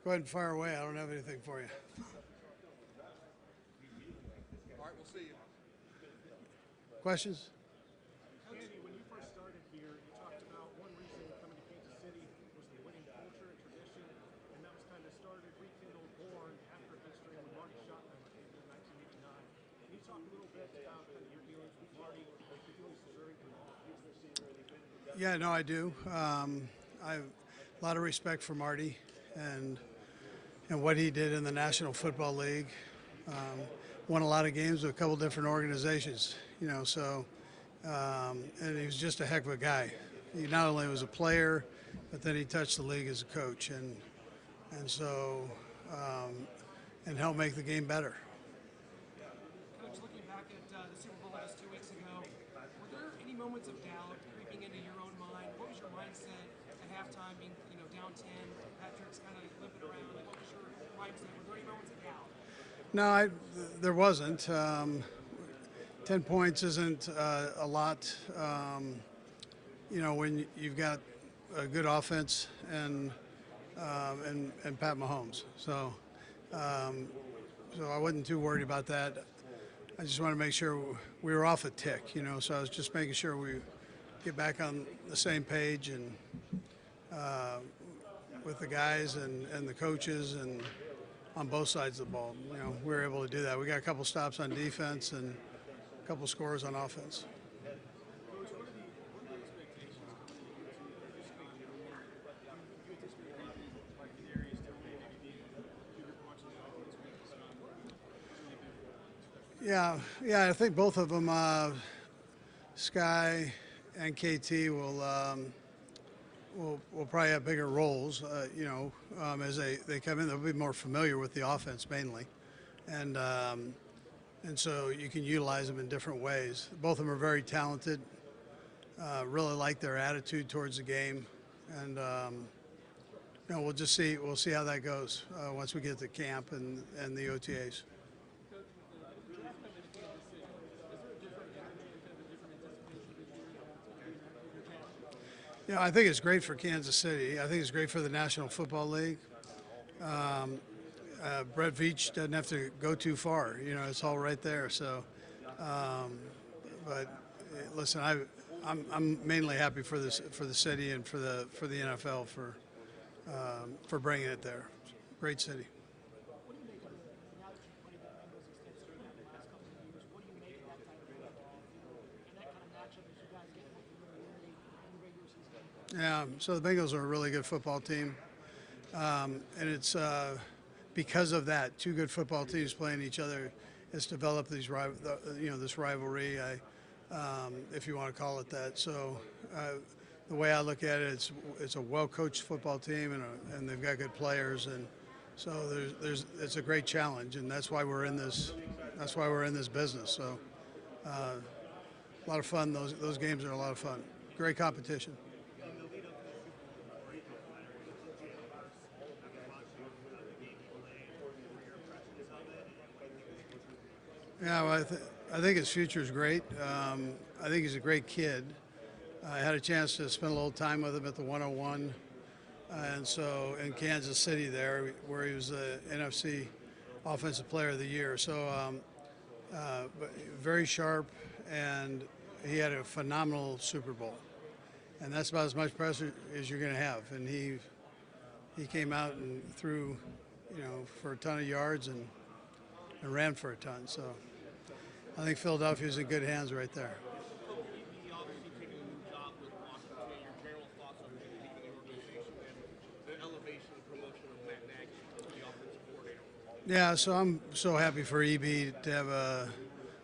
Go ahead and fire away. I don't have anything for you. All right, we'll see you. Questions? Andy, when you first started here, you talked about one reason coming to Kansas City was the winning culture and tradition, and that was kind of started, rekindled, born after history when Marty shot them, I think, in 1989. Can you talk a little bit about kind of your dealings with Marty, your feelings deserving from all? Yeah, no, I do. I have a lot of respect for Marty and what he did in the National Football League. Won a lot of games with a couple different organizations, and he was just a heck of a guy. He not only was a player, but then he touched the league as a coach, and helped make the game better. Coach, looking back at the Super Bowl just 2 weeks ago, were there any moments of doubt creeping into your own mind? What was your mindset at halftime, being down 10? Patrick's kind of limping around. Like, what was your mindset? Were there any moments of doubt? No, there wasn't. 10 points isn't a lot, when you've got a good offense and Pat Mahomes. So I wasn't too worried about that. I just want to make sure we were off a tick, so I was just making sure we get back on the same page and with the guys and the coaches and on both sides of the ball. We were able to do that. We got a couple stops on defense and a couple scores on offense. Yeah, I think both of them, Sky and KT, will probably have bigger roles. As they come in, they'll be more familiar with the offense mainly, and so you can utilize them in different ways. Both of them are very talented. Really like their attitude towards the game, and we'll just see. We'll see how that goes once we get to camp and the OTAs. I think it's great for Kansas City. I think it's great for the National Football League. Brett Veach doesn't have to go too far. It's all right there. So, but listen, I'm mainly happy for the city and for the NFL for bringing it there. Great city. What do you make of now that you've played the Bengals extensively over the last couple of years? What do you make of that type of football and that kind of matchup as you guys get more familiarity in the regular season? Yeah, so the Bengals are a really good football team, and it's because of that, two good football teams playing each other. It's developed this rivalry, if you want to call it that. So the way I look at it, it's a well-coached football team, and they've got good players, and so it's a great challenge, and that's why we're in this. That's why we're in this business. So a lot of fun. Those games are a lot of fun. Great competition. Yeah, well, I think his future is great. I think he's a great kid. I had a chance to spend a little time with him at the 101, and so in Kansas City there, where he was the NFC Offensive Player of the Year. So but very sharp, and he had a phenomenal Super Bowl. And that's about as much pressure as you're going to have. And he came out and threw, for a ton of yards and ran for a ton. So I think Philadelphia's in good hands right there. He obviously taking a new job with Washington. Your general thoughts on him leaving the organization and the elevation and promotion of Matt Nagy to the offensive coordinator? Yeah, so I'm so happy for EB to have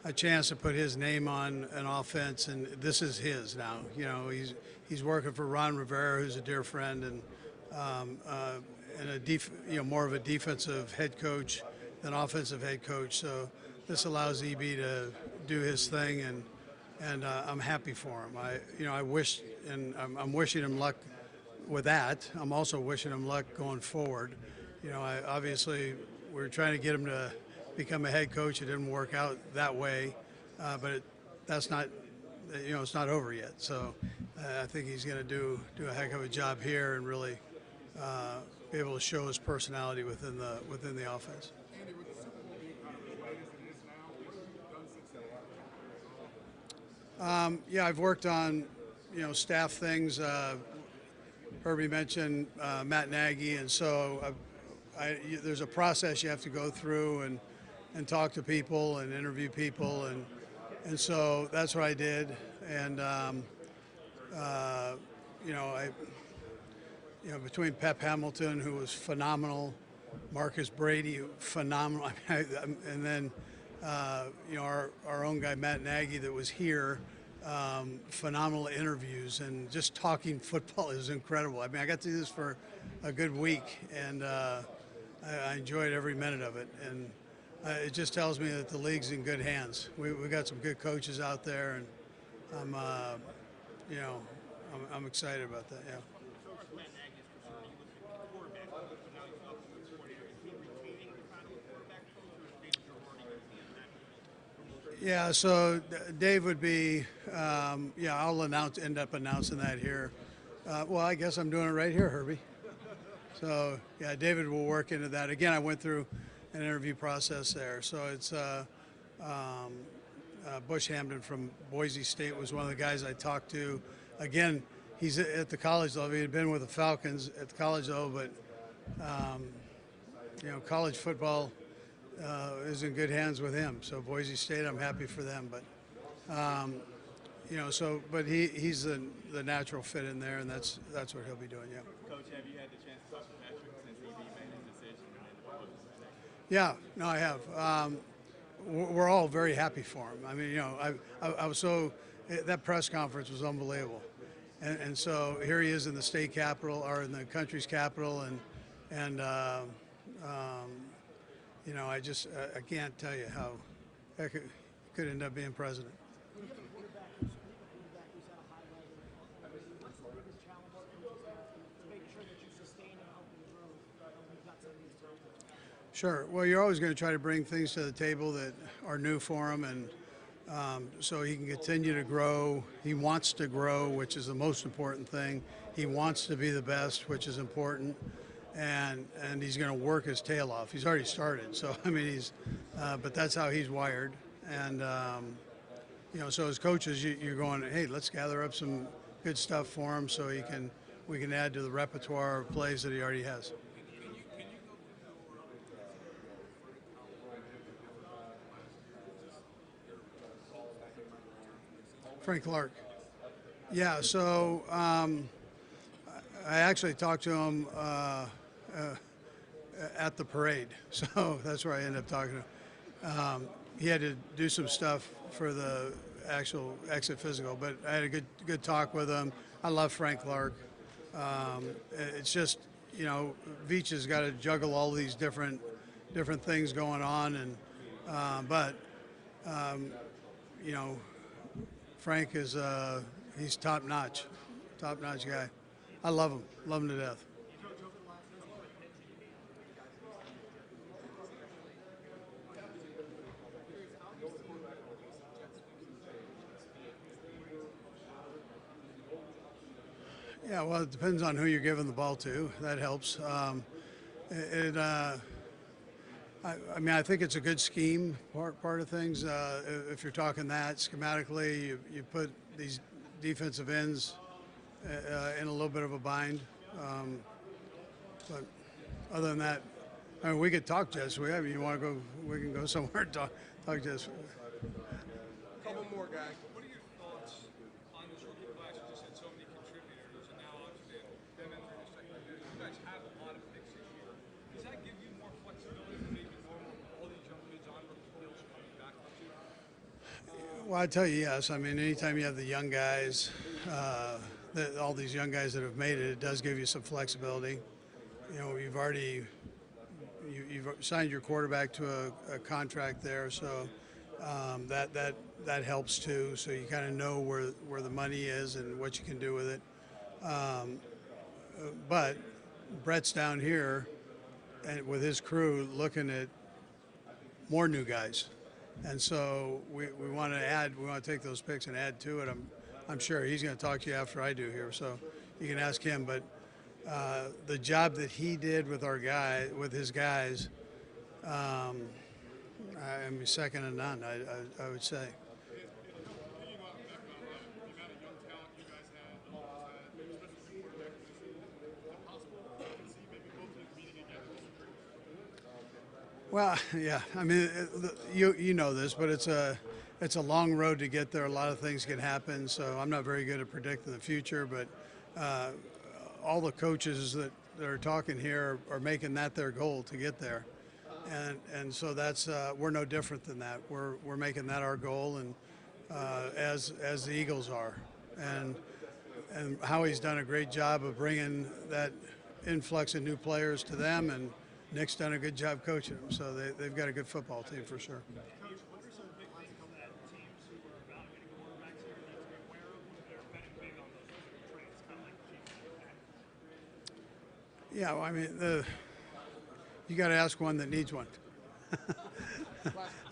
a chance to put his name on an offense, and this is his now. He's working for Ron Rivera, who's a dear friend, and more of a defensive head coach than offensive head coach. So this allows EB to do his thing, and I'm happy for him. I wish, and I'm wishing him luck with that. I'm also wishing him luck going forward. Obviously we're trying to get him to become a head coach. It didn't work out that way, but that's not, it's not over yet. So I think he's going to do a heck of a job here and really be able to show his personality within the offense. Andy, with the Super Bowl being kind of as late as it is now, what have you done since then to prepare for it? Yeah, I've worked on, staff things. Herbie mentioned Matt Nagy, and so there's a process you have to go through and talk to people and interview people, and so that's what I did. And between Pep Hamilton, who was phenomenal, Marcus Brady, phenomenal, and then our own guy Matt Nagy that was here. Phenomenal interviews, and just talking football is incredible. I mean, I got to do this for a good week, and I enjoyed every minute of it. And it just tells me that the league's in good hands. We got some good coaches out there, and I'm excited about that. Yeah. As far as Matt Nagy is concerned, he was the quarterback coach, but now he's offensive coordinator. Is he retaining the title of quarterback coach, or is David Already going to be a natural promotion? Yeah, so Dave would be, I'll end up announcing that here. Well, I guess I'm doing it right here, Herbie. So, yeah, David will work into that. Again, I went through an interview process there. So it's Bush Hampton from Boise State was one of the guys I talked to. Again, he's at the college level. He had been with the Falcons at the college level, but, college football is in good hands with him. So Boise State, I'm happy for them. But but he's the natural fit in there, and that's what he'll be doing. Yeah. Coach, have you had the chance to talk to Patrick since he made his decision and then what was his next? Yeah, no, I have. We're all very happy for him. I mean, I was that press conference was unbelievable, and so here he is in the state capital or in the country's capital, and I can't tell you how heck it could end up being president. When you have a quarterback who's at a high level, what's the biggest challenge to make sure that you sustain and help him grow when you've got some of these times? Sure. Well, you're always going to try to bring things to the table that are new for him, and so he can continue to grow. He wants to grow, which is the most important thing. He wants to be the best, which is important, and he's going to work his tail off. He's already started, so I mean but that's how he's wired, and so as coaches, you're going, hey, let's gather up some good stuff for him so we can add to the repertoire of plays that he already has. Frank Clark. Yeah, so I actually talked to him at the parade, so that's where I ended up talking to him. He had to do some stuff for the actual exit physical, but I had a good talk with him. I love Frank Clark. It's just, Veach has got to juggle all these different things going on, and Frank is he's top notch guy. I love him to death. Yeah, well, it depends on who you're giving the ball to. That helps. I think it's a good scheme part of things. If you're talking that schematically, you put these defensive ends in a little bit of a bind. But other than that, I mean, we could talk, Jess. You want to go? We can go somewhere and talk, Jess. Couple more, guys. What are your thoughts on this rookie class? You just had so many contributors, and now obviously them entering the second year. You guys have a lot of picks this year. Does that give you more flexibility than maybe normal? All these young mids on rookie deals coming back to you? Well, I tell you, yes. I mean, anytime you have the young guys, all these young guys that have made it, it does give you some flexibility. You've signed your quarterback to a contract there, so that helps too. So you kind of know where the money is and what you can do with it. But Brett's down here, and with his crew looking at more new guys. And so we want to take those picks and add to it. I'm sure he's going to talk to you after I do here, so you can ask him. But the job that he did with his guys, I mean, second to none. I would say. Thinking about that, the amount of young talent you guys had, especially the quarterback position, is it possible to see maybe both teams meeting again in this agreement? Well, yeah. I mean, you know this, but it's a long road to get there. A lot of things can happen, so I'm not very good at predicting the future. But all the coaches that are talking here are making that their goal to get there, and so that's we're no different than that. We're making that our goal, and as the Eagles are, and Howie's done a great job of bringing that influx of new players to them, and Nick's done a good job coaching them. So they've got a good football team for sure. Coach, what are some big things that teams who are evaluating quarterbacks here need to be aware of when they're betting big on those traits, kind of like the Chiefs? Yeah, well, I mean, you got to ask one that needs one.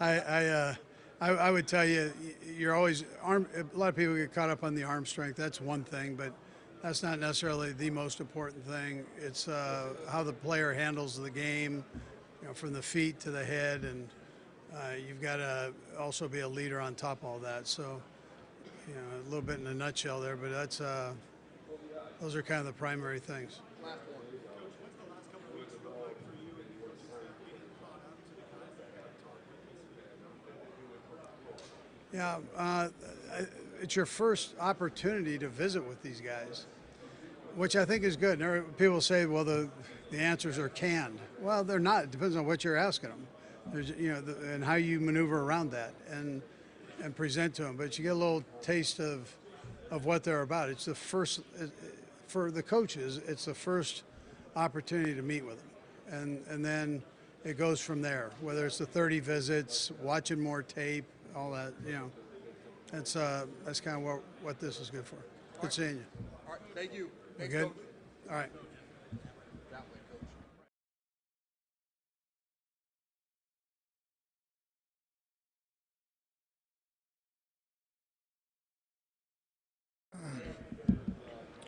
I would tell you, you're always a lot of people get caught up on the arm strength. That's one thing, but that's not necessarily the most important thing. It's how the player handles the game, from the feet to the head, and you've got to also be a leader on top of all that. So, a little bit in a nutshell there, but that's those are kind of the primary things. Coach, what's the last couple of weeks look like for you and the coaching staff getting caught up to the guys that have talked with this? Yeah, it's your first opportunity to visit with these guys, which I think is good. People say, well, the answers are canned. Well, they're not. It depends on what you're asking them. There's, and how you maneuver around that and present to them. But you get a little taste of what they're about. It's the first, for the coaches, it's the first opportunity to meet with them. And then it goes from there, whether it's the 30 visits, watching more tape, all that, That's kind of what this is good for. Good seeing you. All right, thank you. You Thanks, good? Coach. All right. That way, Coach.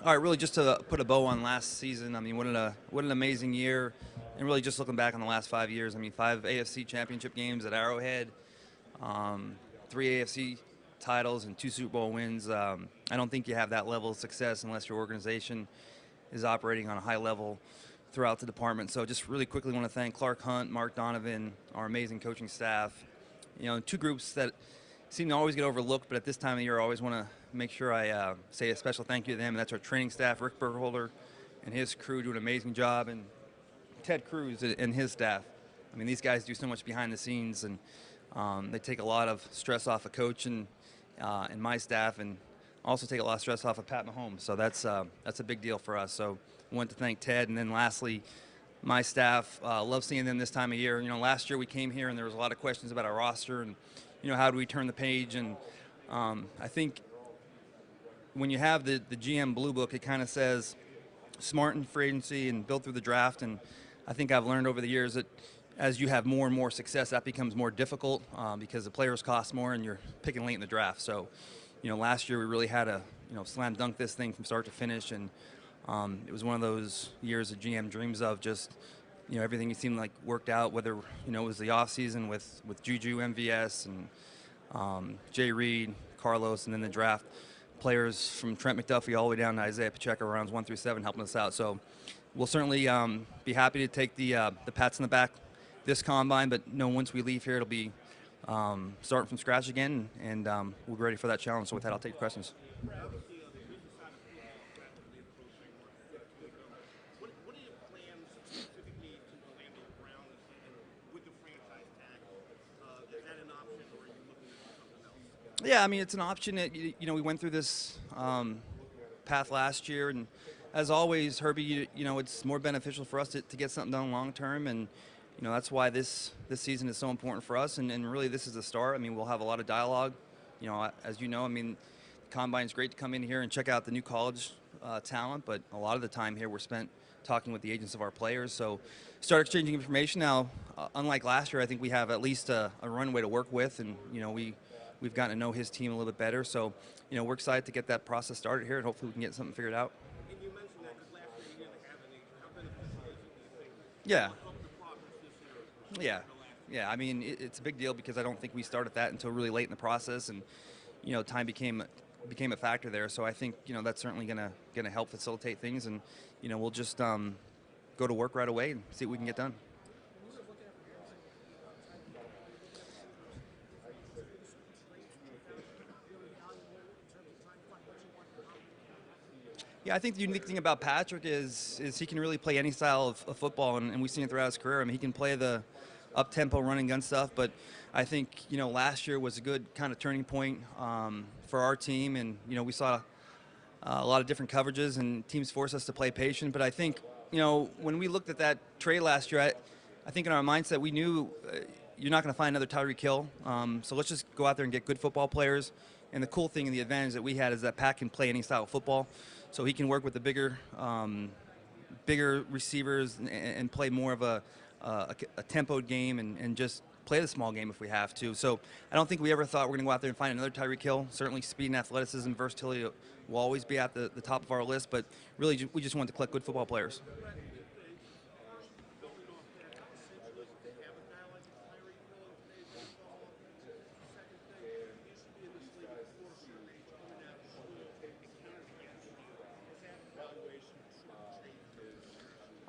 All right, really just to put a bow on last season, I mean, what an amazing year. And really just looking back on the last 5 years, I mean, 5 AFC championship games at Arrowhead, 3 AFC titles and 2 Super Bowl wins. I don't think you have that level of success unless your organization is operating on a high level throughout the department. So just really quickly want to thank Clark Hunt, Mark Donovan, our amazing coaching staff. 2 groups that seem to always get overlooked, but at this time of year I always want to make sure I say a special thank you to them, and that's our training staff, Rick Burkholder and his crew do an amazing job, and Ted Cruz and his staff. I mean, these guys do so much behind the scenes, and they take a lot of stress off of coach and my staff, and also take a lot of stress off of Pat Mahomes. So that's a big deal for us. So I want to thank Ted, and then lastly, my staff. Love seeing them this time of year. Last year we came here and there was a lot of questions about our roster and how do we turn the page, and I think when you have the GM Blue Book, it kind of says smart in free agency and built through the draft, and I think I've learned over the years that as you have more and more success, that becomes more difficult because the players cost more and you're picking late in the draft. So, last year we really had to, slam dunk this thing from start to finish, and it was one of those years that GM dreams of. Just, everything seemed like worked out, whether, it was the offseason with Juju, MVS, and Jay Reid, Carlos, and then the draft. Players from Trent McDuffie all the way down to Isaiah Pacheco, rounds 1 through 7, helping us out. So we'll certainly be happy to take the pats in the back this combine, but once we leave here, it'll be starting from scratch again, and we'll be ready for that challenge. So with that, I'll take your questions. Obviously, the business side of football rapidly approaching What are your plans specifically to Orlando Brown and with the franchise tag? Is that an option, or are you looking to do something else? Yeah, I mean, it's an option. We went through this path last year, and as always, Herbie, it's more beneficial for us to get something done long term, and that's why this season is so important for us, and really this is the start. I mean, we'll have a lot of dialogue. As you know, I mean, the Combine's great to come in here and check out the new college talent, but a lot of the time here we're spent talking with the agents of our players. So start exchanging information. Now, unlike last year, I think we have at least a runway to work with, and we've gotten to know his team a little bit better. So we're excited to get that process started here, and hopefully we can get something figured out. And you mentioned that because last year you didn't have Yeah. Up the progress this year. Yeah, yeah. I mean, it's a big deal because I don't think we started that until really late in the process, and time became a factor there. So I think that's certainly gonna help facilitate things, and we'll just go to work right away and see what we can get done. Yeah, I think the unique thing about Patrick is he can really play any style of football, and we've seen it throughout his career. I mean, he can play the up-tempo run and gun stuff, but I think last year was a good kind of turning point for our team, and we saw a lot of different coverages, and teams forced us to play patient. But I think when we looked at that trade last year, I think in our mindset we knew you're not going to find another Tyreek Hill, so let's just go out there and get good football players. And the cool thing and the advantage that we had is that Pat can play any style of football, so he can work with the bigger receivers and play more of a tempoed game and just play the small game if we have to. So I don't think we ever thought we're going to go out there and find another Tyreek Hill. Certainly speed and athleticism, versatility will always be at the top of our list, but really we just want to collect good football players.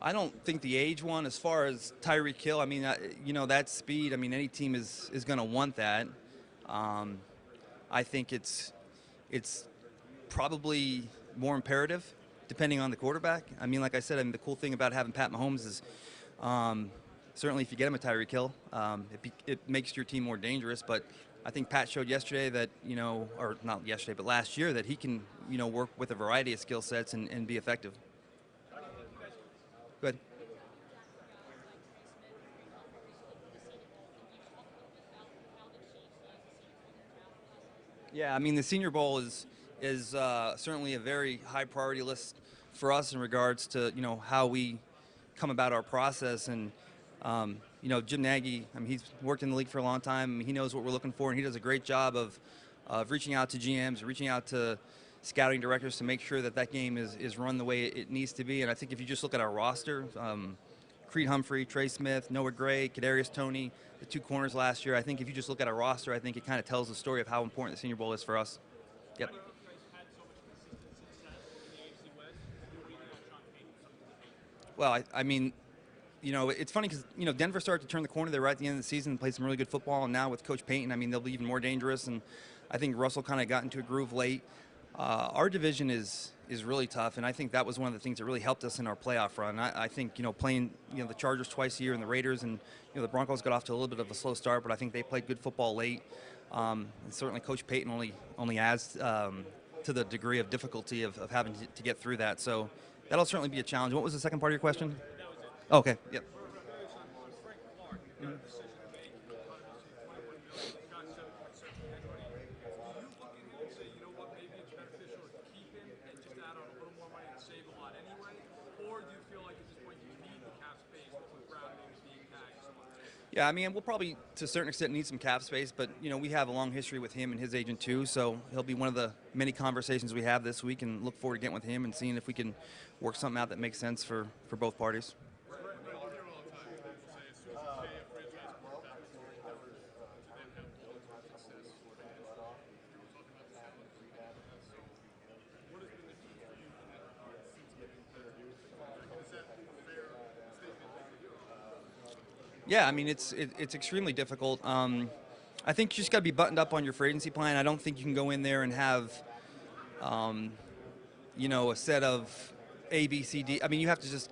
I don't think the age one, as far as Tyreek Hill, I mean, that speed, I mean, any team is going to want that. I think it's probably more imperative depending on the quarterback. I mean, like I said, the cool thing about having Pat Mahomes is certainly if you get him a Tyreek Hill, it makes your team more dangerous. But I think Pat showed yesterday that, or not yesterday, but last year, that he can, work with a variety of skill sets and be effective. Good. Yeah, I mean, the Senior Bowl is certainly a very high priority list for us in regards to how we come about our process. And Jim Nagy, I mean, he's worked in the league for a long time. I mean, he knows what we're looking for, and he does a great job of reaching out to GMs, reaching out to scouting directors to make sure that game is run the way it needs to be. And I think if you just look at our roster, Creed Humphrey, Trey Smith, Noah Gray, Kadarius Toney, the two corners last year, I think if you just look at our roster, I think it kind of tells the story of how important the Senior Bowl is for us. Yep. Well, I mean, it's funny because, Denver started to turn the corner there right at the end of the season and played some really good football. And now with Coach Payton, I mean, they'll be even more dangerous. And I think Russell kind of got into a groove late. Our division is really tough, and I think that was one of the things that really helped us in our playoff run. I think playing the Chargers twice a year and the Raiders, and the Broncos got off to a little bit of a slow start, but I think they played good football late. And certainly Coach Payton only adds to the degree of difficulty of having to get through that. So that'll certainly be a challenge. What was the second part of your question? Oh, okay. Yep. Mm-hmm. Yeah, I mean, we'll probably, to a certain extent, need some cap space, but, we have a long history with him and his agent, too, so he'll be one of the many conversations we have this week, and look forward to getting with him and seeing if we can work something out that makes sense for both parties. Yeah, I mean, it's extremely difficult. I think you just got to be buttoned up on your free agency plan. I don't think you can go in there and have, a set of A, B, C, D. I mean, you have to just,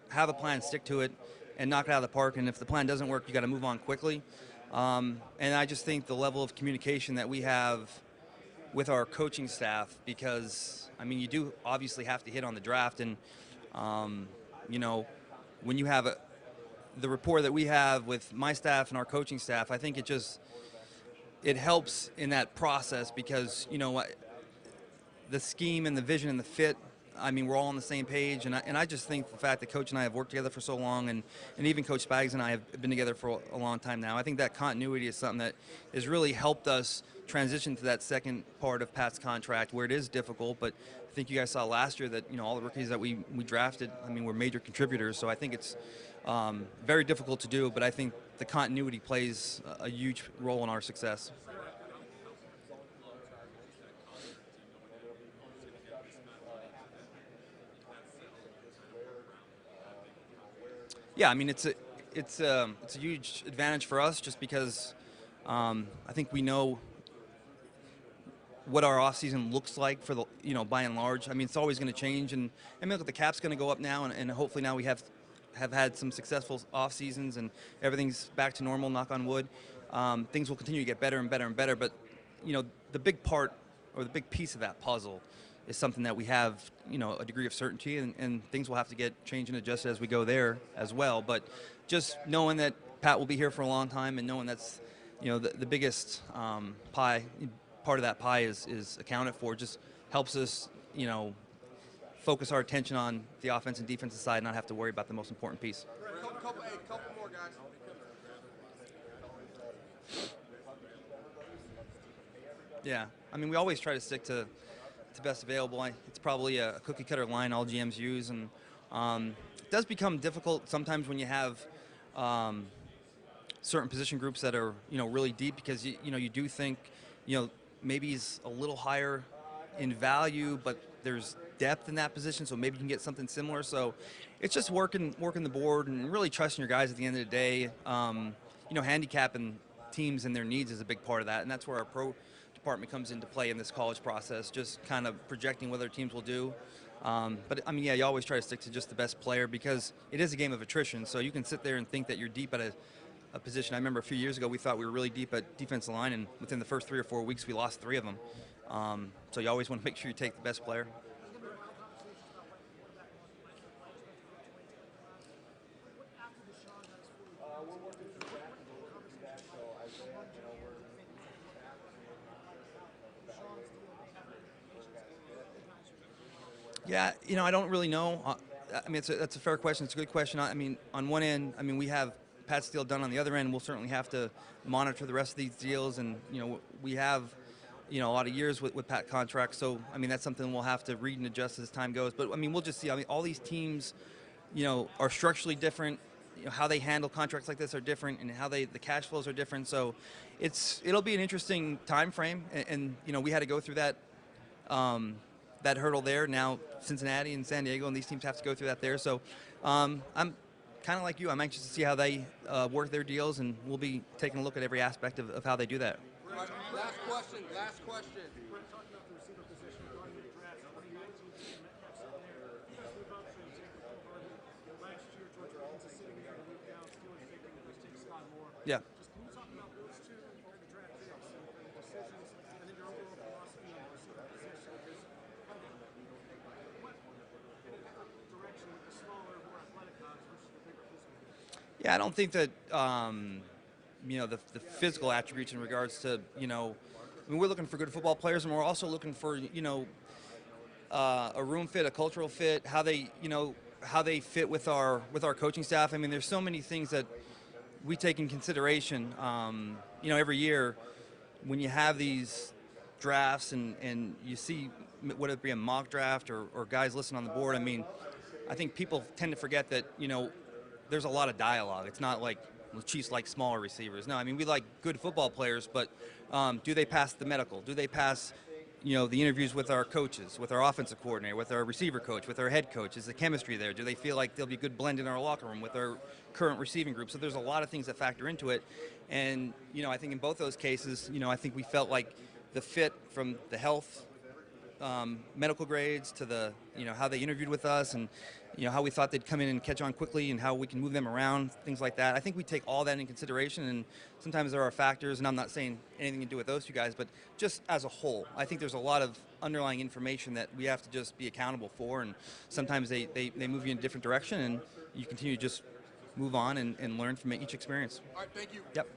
have a plan, stick to it, and knock it out of the park. And if the plan doesn't work, you got to move on quickly. And I just think the level of communication that we have with our coaching staff, because, I mean, you do obviously have to hit on the draft. And, when you have the rapport that we have with my staff and our coaching staff, I think it helps in that process because, the scheme and the vision and the fit, I mean, we're all on the same page. And I just think the fact that Coach and I have worked together for so long, and even Coach Spags and I have been together for a long time now, I think that continuity is something that has really helped us transition to that second part of Pat's contract where it is difficult. But I think you guys saw last year that, all the rookies that we drafted, I mean, were major contributors. So I think it's Very difficult to do, but I think the continuity plays a huge role in our success. Yeah, I mean it's a huge advantage for us just because I think we know what our off season looks like for the by and large. I mean it's always going to change, and I mean look, the cap's going to go up now, and hopefully now we have had some successful off seasons and everything's back to normal. Knock on wood. Things will continue to get better and better and better, but the big part or the big piece of that puzzle is something that we have, a degree of certainty, and things will have to get changed and adjusted as we go there as well. But just knowing that Pat will be here for a long time, and knowing that's, the biggest part of that pie is accounted for, just helps us, focus our attention on the offense and defensive side, and not have to worry about the most important piece. Couple more guys. Yeah, I mean, we always try to stick to best available. It's probably a cookie cutter line all GMs use, and it does become difficult sometimes when you have certain position groups that are really deep, because you do think maybe he's a little higher in value, but there's depth in that position, so maybe you can get something similar. So it's just working the board and really trusting your guys at the end of the day. Handicapping teams and their needs is a big part of that, and that's where our pro department comes into play in this college process, just kind of projecting what other teams will do. But I mean, yeah, you always try to stick to just the best player, because it is a game of attrition, so you can sit there and think that you're deep at a position. I remember a few years ago we thought we were really deep at defensive line, and within the first 3 or 4 weeks we lost 3 of them. So you always want to make sure you take the best player. Yeah, I don't really know. I mean, that's a fair question. It's a good question. I mean, on one end, we have Pat's deal done. On the other end, we'll certainly have to monitor the rest of these deals, and we have a lot of years with Pat contracts. So I mean, that's something we'll have to read and adjust as time goes. But I mean, we'll just see. I mean, all these teams, are structurally different. How they handle contracts like this are different, and how the cash flows are different. So it'll be an interesting time frame, and we had to go through that. That hurdle there. Now Cincinnati and San Diego and these teams have to go through that there. So I'm kind of like you. I'm anxious to see how they work their deals, and we'll be taking a look at every aspect of how they do that. Last question. We're talking about the receiver position going into the draft. 2019 Metcalf's in there. You guys move up, so you take the full Harvey. Last year, George Pickens is sitting there to move down. Steelers taking the take Scott Moore. Yeah. Just can you talk about those two and the draft picks and the decisions, and then your overall philosophy on the receiver position? Because what in a different direction with the smaller, more athletic guys versus the bigger physical guys? Yeah, I don't think that the physical attributes in regards to we're looking for good football players, and we're also looking for a room fit, a cultural fit, how they fit with our coaching staff. I mean, there's so many things that we take in consideration. Every year when you have these drafts and you see whether it be a mock draft or guys listed on the board. I mean, I think people tend to forget that there's a lot of dialogue. It's not like the Chiefs like smaller receivers. No, I mean, we like good football players, but do they pass the medical? Do they pass, the interviews with our coaches, with our offensive coordinator, with our receiver coach, with our head coach? Is the chemistry there? Do they feel like they'll be a good blend in our locker room with our current receiving group? So there's a lot of things that factor into it. And, I think in both those cases, I think we felt like the fit from the health, medical grades to the, how they interviewed with us, and how we thought they'd come in and catch on quickly, and how we can move them around, things like that. I think we take all that into consideration, and sometimes there are factors, and I'm not saying anything to do with those two guys, but just as a whole, I think there's a lot of underlying information that we have to just be accountable for, and sometimes they move you in a different direction, and you continue to just move on and learn from each experience. All right, thank you. Yep.